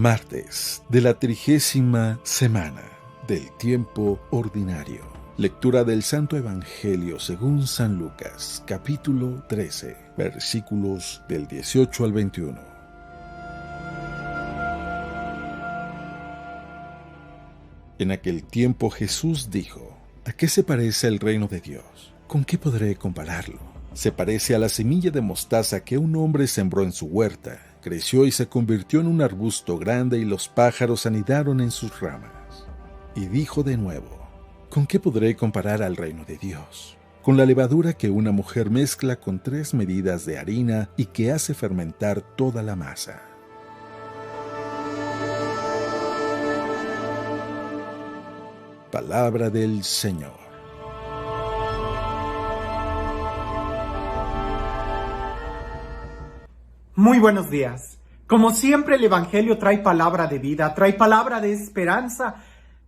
Martes de la 30ª semana del tiempo ordinario. Lectura del Santo Evangelio según San Lucas, capítulo 13, versículos del 18 al 21. En aquel tiempo Jesús dijo: ¿A qué se parece el reino de Dios? ¿Con qué podré compararlo? Se parece a la semilla de mostaza que un hombre sembró en su huerta. Creció y se convirtió en un arbusto grande y los pájaros anidaron en sus ramas. Y dijo de nuevo: ¿Con qué podré comparar al reino de Dios? Con la levadura que una mujer mezcla con 3 medidas de harina y que hace fermentar toda la masa. Palabra del Señor. Muy buenos días. Como siempre, el Evangelio trae palabra de vida, trae palabra de esperanza,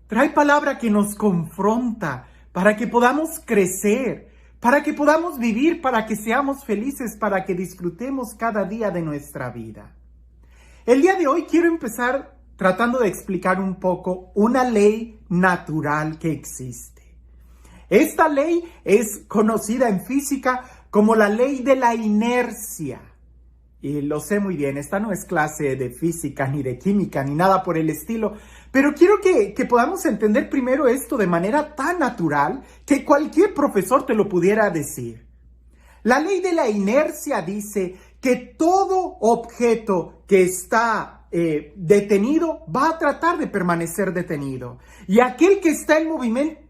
trae palabra que nos confronta para que podamos crecer, para que podamos vivir, para que seamos felices, para que disfrutemos cada día de nuestra vida. El día de hoy quiero empezar tratando de explicar un poco una ley natural que existe. Esta ley es conocida en física como la ley de la inercia. Y lo sé muy bien, esta no es clase de física, ni de química, ni nada por el estilo. Pero quiero que podamos entender primero esto de manera tan natural que cualquier profesor te lo pudiera decir. La ley de la inercia dice que todo objeto que está detenido va a tratar de permanecer detenido. Y aquel que está en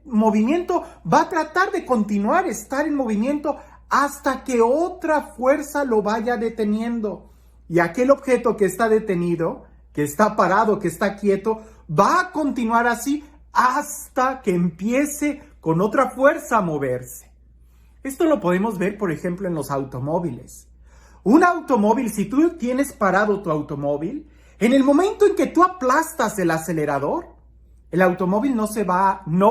movimiento va a tratar de continuar estar en movimiento hasta que otra fuerza lo vaya deteniendo. Y aquel objeto que está detenido, que está parado, que está quieto, va a continuar así hasta que empiece con otra fuerza a moverse. Esto lo podemos ver, por ejemplo, en los automóviles. Un automóvil, si tú tienes parado tu automóvil, en el momento en que tú aplastas el acelerador, el automóvil no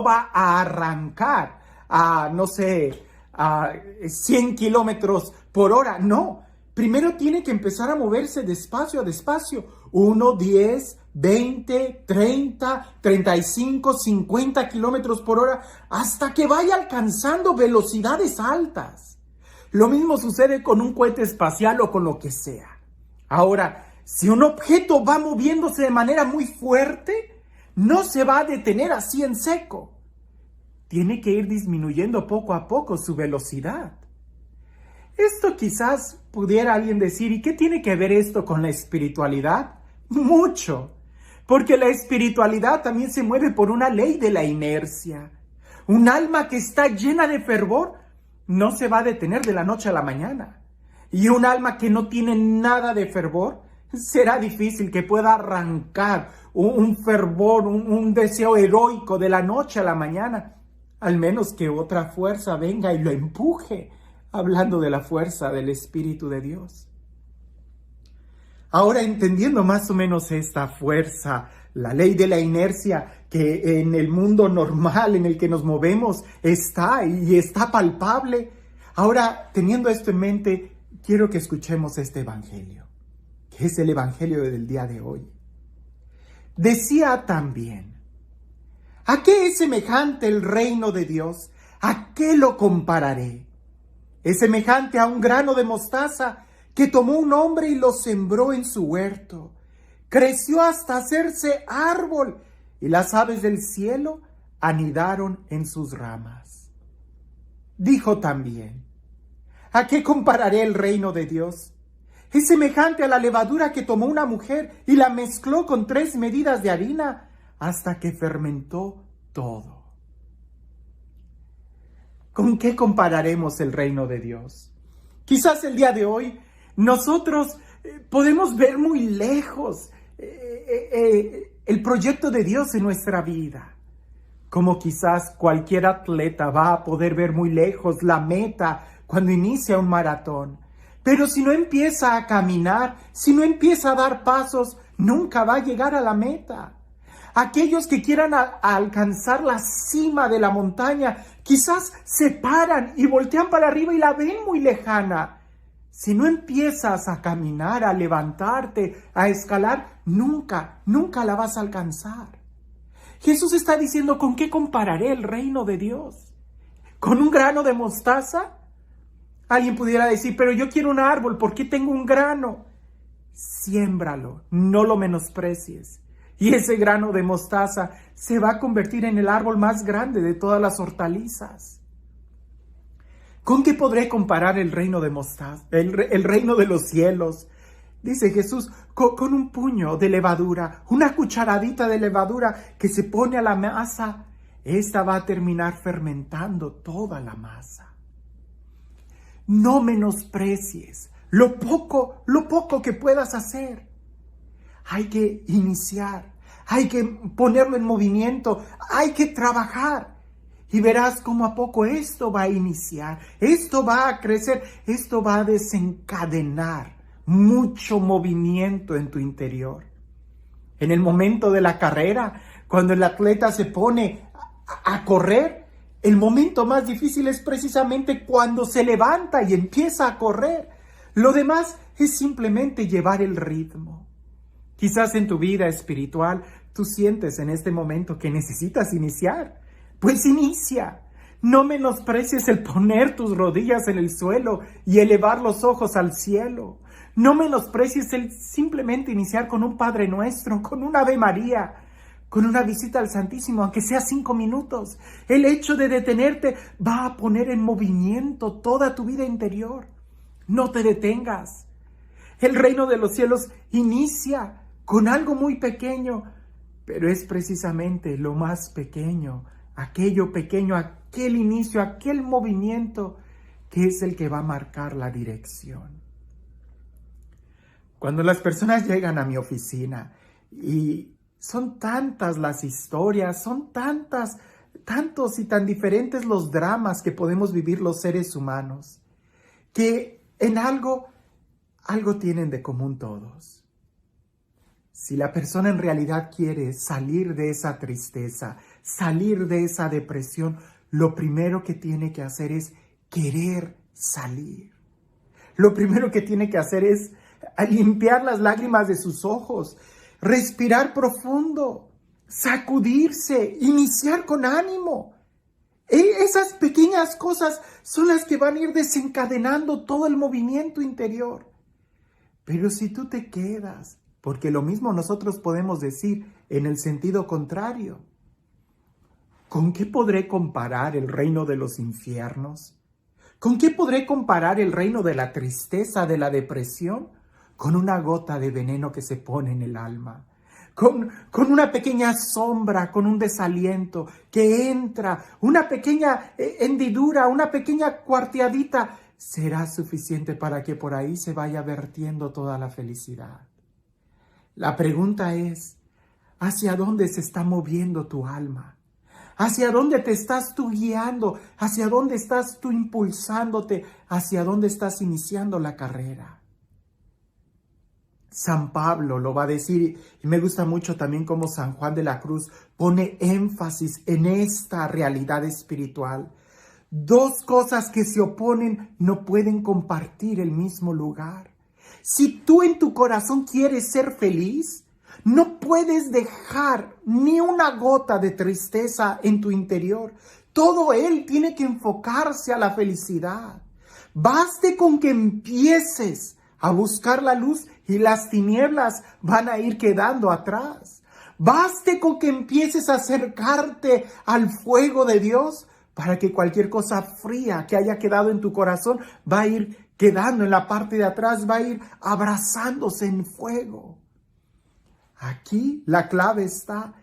va a arrancar a, a 100 kilómetros por hora. No, primero tiene que empezar a moverse despacio a despacio. 1, 10, 20, 30, 35, 50 kilómetros por hora, hasta que vaya alcanzando velocidades altas. Lo mismo sucede con un cohete espacial o con lo que sea. Ahora, si un objeto va moviéndose de manera muy fuerte, no se va a detener así en seco. Tiene que ir disminuyendo poco a poco su velocidad. Esto quizás pudiera alguien decir: ¿y qué tiene que ver esto con la espiritualidad? Mucho, porque la espiritualidad también se mueve por una ley de la inercia. Un alma que está llena de fervor no se va a detener de la noche a la mañana. Y un alma que no tiene nada de fervor, será difícil que pueda arrancar un fervor, un deseo heroico de la noche a la mañana. Al menos que otra fuerza venga y lo empuje, hablando de la fuerza del Espíritu de Dios. Ahora, entendiendo más o menos esta fuerza, la ley de la inercia que en el mundo normal en el que nos movemos está y está palpable. Ahora, teniendo esto en mente, quiero que escuchemos este evangelio, que es el evangelio del día de hoy. Decía también: ¿a qué es semejante el reino de Dios? ¿A qué lo compararé? Es semejante a un grano de mostaza que tomó un hombre y lo sembró en su huerto. Creció hasta hacerse árbol y las aves del cielo anidaron en sus ramas. Dijo también: ¿a qué compararé el reino de Dios? Es semejante a la levadura que tomó una mujer y la mezcló con 3 medidas de harina hasta que fermentó todo. ¿Con qué compararemos el reino de Dios? Quizás el día de hoy nosotros podemos ver muy lejos el proyecto de Dios en nuestra vida. Como quizás cualquier atleta va a poder ver muy lejos la meta cuando inicia un maratón. Pero si no empieza a caminar, si no empieza a dar pasos, nunca va a llegar a la meta. Aquellos que quieran alcanzar la cima de la montaña, quizás se paran y voltean para arriba y la ven muy lejana. Si no empiezas a caminar, a levantarte, a escalar, nunca la vas a alcanzar. Jesús está diciendo, ¿con qué compararé el reino de Dios? ¿Con un grano de mostaza? Alguien pudiera decir, pero yo quiero un árbol, ¿por qué tengo un grano? Siémbralo, no lo menosprecies. Y ese grano de mostaza se va a convertir en el árbol más grande de todas las hortalizas. ¿Con qué podré comparar el reino de mostaza, el reino de los cielos? Dice Jesús, con un puño de levadura, una cucharadita de levadura que se pone a la masa, esta va a terminar fermentando toda la masa. No menosprecies lo poco que puedas hacer. Hay que iniciar, hay que ponerlo en movimiento, hay que trabajar. Y verás cómo a poco esto va a iniciar, esto va a crecer, esto va a desencadenar mucho movimiento en tu interior. En el momento de la carrera, cuando el atleta se pone a correr, el momento más difícil es precisamente cuando se levanta y empieza a correr. Lo demás es simplemente llevar el ritmo. Quizás en tu vida espiritual tú sientes en este momento que necesitas iniciar. Pues inicia. No menosprecies el poner tus rodillas en el suelo y elevar los ojos al cielo. No menosprecies el simplemente iniciar con un Padre Nuestro, con un Ave María, con una visita al Santísimo, aunque sea 5 minutos. El hecho de detenerte va a poner en movimiento toda tu vida interior. No te detengas. El reino de los cielos inicia con algo muy pequeño, pero es precisamente lo más pequeño, aquel inicio, aquel movimiento que es el que va a marcar la dirección. Cuando las personas llegan a mi oficina y son tantas las historias, son tantos y tan diferentes los dramas que podemos vivir los seres humanos, que en algo tienen de común todos. Si la persona en realidad quiere salir de esa tristeza, salir de esa depresión, lo primero que tiene que hacer es querer salir. Lo primero que tiene que hacer es limpiar las lágrimas de sus ojos, respirar profundo, sacudirse, iniciar con ánimo. Esas pequeñas cosas son las que van a ir desencadenando todo el movimiento interior. Pero si tú te quedas, porque lo mismo nosotros podemos decir en el sentido contrario, ¿con qué podré comparar el reino de los infiernos? ¿Con qué podré comparar el reino de la tristeza, de la depresión? Con una gota de veneno que se pone en el alma. Con una pequeña sombra, con un desaliento que entra, una pequeña hendidura, una pequeña cuarteadita, será suficiente para que por ahí se vaya vertiendo toda la felicidad. La pregunta es, ¿hacia dónde se está moviendo tu alma? ¿Hacia dónde te estás tú guiando? ¿Hacia dónde estás tú impulsándote? ¿Hacia dónde estás iniciando la carrera? San Pablo lo va a decir, y me gusta mucho también cómo San Juan de la Cruz pone énfasis en esta realidad espiritual. Dos cosas que se oponen no pueden compartir el mismo lugar. Si tú en tu corazón quieres ser feliz, no puedes dejar ni una gota de tristeza en tu interior. Todo él tiene que enfocarse a la felicidad. Baste con que empieces a buscar la luz y las tinieblas van a ir quedando atrás. Baste con que empieces a acercarte al fuego de Dios para que cualquier cosa fría que haya quedado en tu corazón va a ir quedando en la parte de atrás, va a ir abrazándose en fuego. Aquí la clave está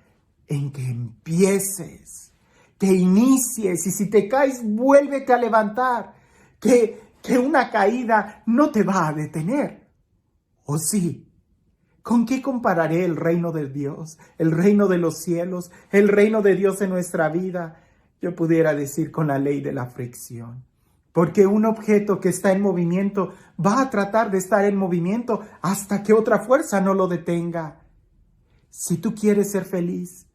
en que empieces, que inicies, y si te caes, vuélvete a levantar, que una caída no te va a detener. ¿O sí? ¿Con qué compararé el reino de Dios, el reino de los cielos, el reino de Dios en nuestra vida? Yo pudiera decir con la ley de la fricción. Porque un objeto que está en movimiento va a tratar de estar en movimiento hasta que otra fuerza no lo detenga. Si tú quieres ser feliz,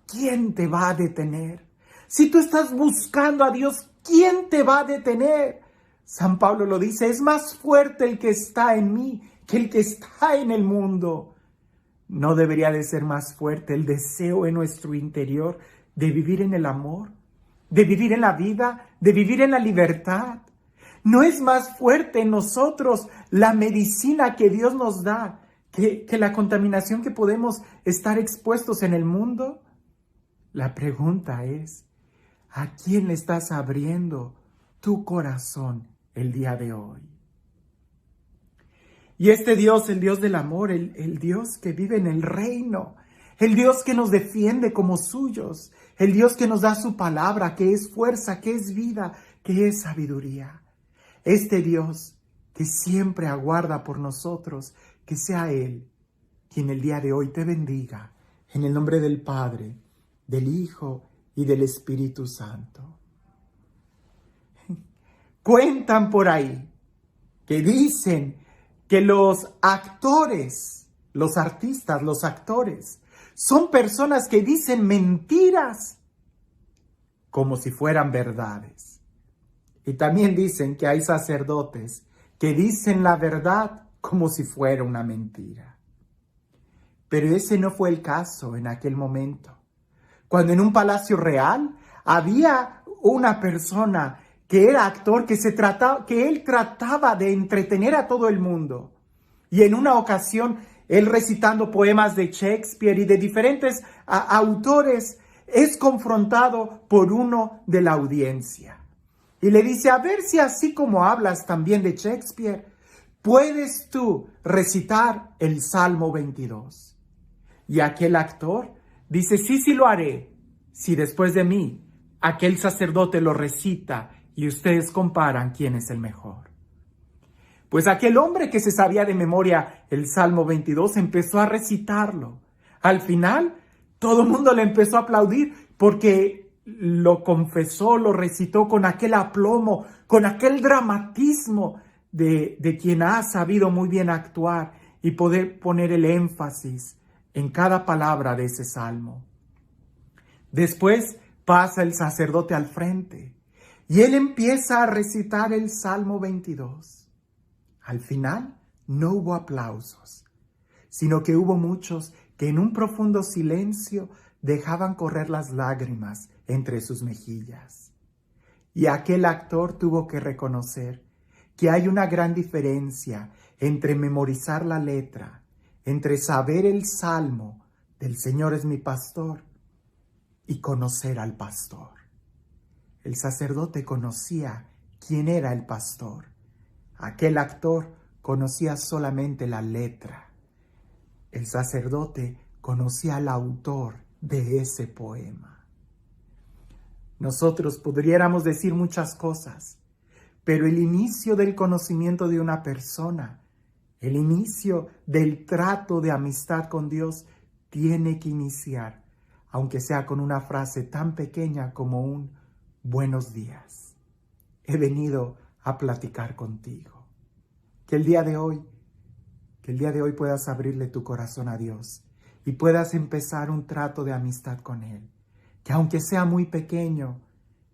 ¿quién te va a detener? Si tú estás buscando a Dios, ¿quién te va a detener? San Pablo lo dice, es más fuerte el que está en mí que el que está en el mundo. ¿No debería de ser más fuerte el deseo en nuestro interior de vivir en el amor, de vivir en la vida, de vivir en la libertad? ¿No es más fuerte en nosotros la medicina que Dios nos da que la contaminación que podemos estar expuestos en el mundo? La pregunta es, ¿a quién le estás abriendo tu corazón el día de hoy? Y este Dios, el Dios del amor, el Dios que vive en el reino, el Dios que nos defiende como suyos, el Dios que nos da su palabra, que es fuerza, que es vida, que es sabiduría. Este Dios que siempre aguarda por nosotros, que sea Él quien el día de hoy te bendiga, en el nombre del Padre, del Hijo y del Espíritu Santo. Cuentan por ahí que dicen que los actores, los artistas, los actores, son personas que dicen mentiras como si fueran verdades. Y también dicen que hay sacerdotes que dicen la verdad como si fuera una mentira. Pero ese no fue el caso en aquel momento. Cuando en un palacio real había una persona que era actor, que él trataba de entretener a todo el mundo. Y en una ocasión, él recitando poemas de Shakespeare y de diferentes autores, es confrontado por uno de la audiencia. Y le dice, a ver si así como hablas también de Shakespeare, ¿puedes tú recitar el Salmo 22? Y aquel actor dice, sí lo haré, si después de mí aquel sacerdote lo recita y ustedes comparan quién es el mejor. Pues aquel hombre que se sabía de memoria el Salmo 22 empezó a recitarlo. Al final, todo el mundo le empezó a aplaudir porque lo confesó, lo recitó con aquel aplomo, con aquel dramatismo de quien ha sabido muy bien actuar y poder poner el énfasis en cada palabra de ese salmo. Después pasa el sacerdote al frente y él empieza a recitar el Salmo 22. Al final no hubo aplausos, sino que hubo muchos que en un profundo silencio dejaban correr las lágrimas entre sus mejillas. Y aquel actor tuvo que reconocer que hay una gran diferencia entre memorizar la letra, entre saber el salmo del Señor es mi pastor y conocer al pastor. El sacerdote conocía quién era el pastor. Aquel actor conocía solamente la letra. El sacerdote conocía al autor de ese poema. Nosotros pudiéramos decir muchas cosas, pero el inicio del conocimiento de una persona, el inicio del trato de amistad con Dios, tiene que iniciar, aunque sea con una frase tan pequeña como un buenos días. He venido a platicar contigo. Que el día de hoy puedas abrirle tu corazón a Dios y puedas empezar un trato de amistad con Él. Que aunque sea muy pequeño,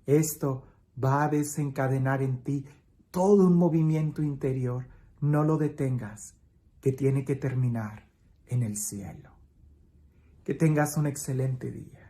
esto va a desencadenar en ti todo un movimiento interior. No lo detengas, que tiene que terminar en el cielo. Que tengas un excelente día.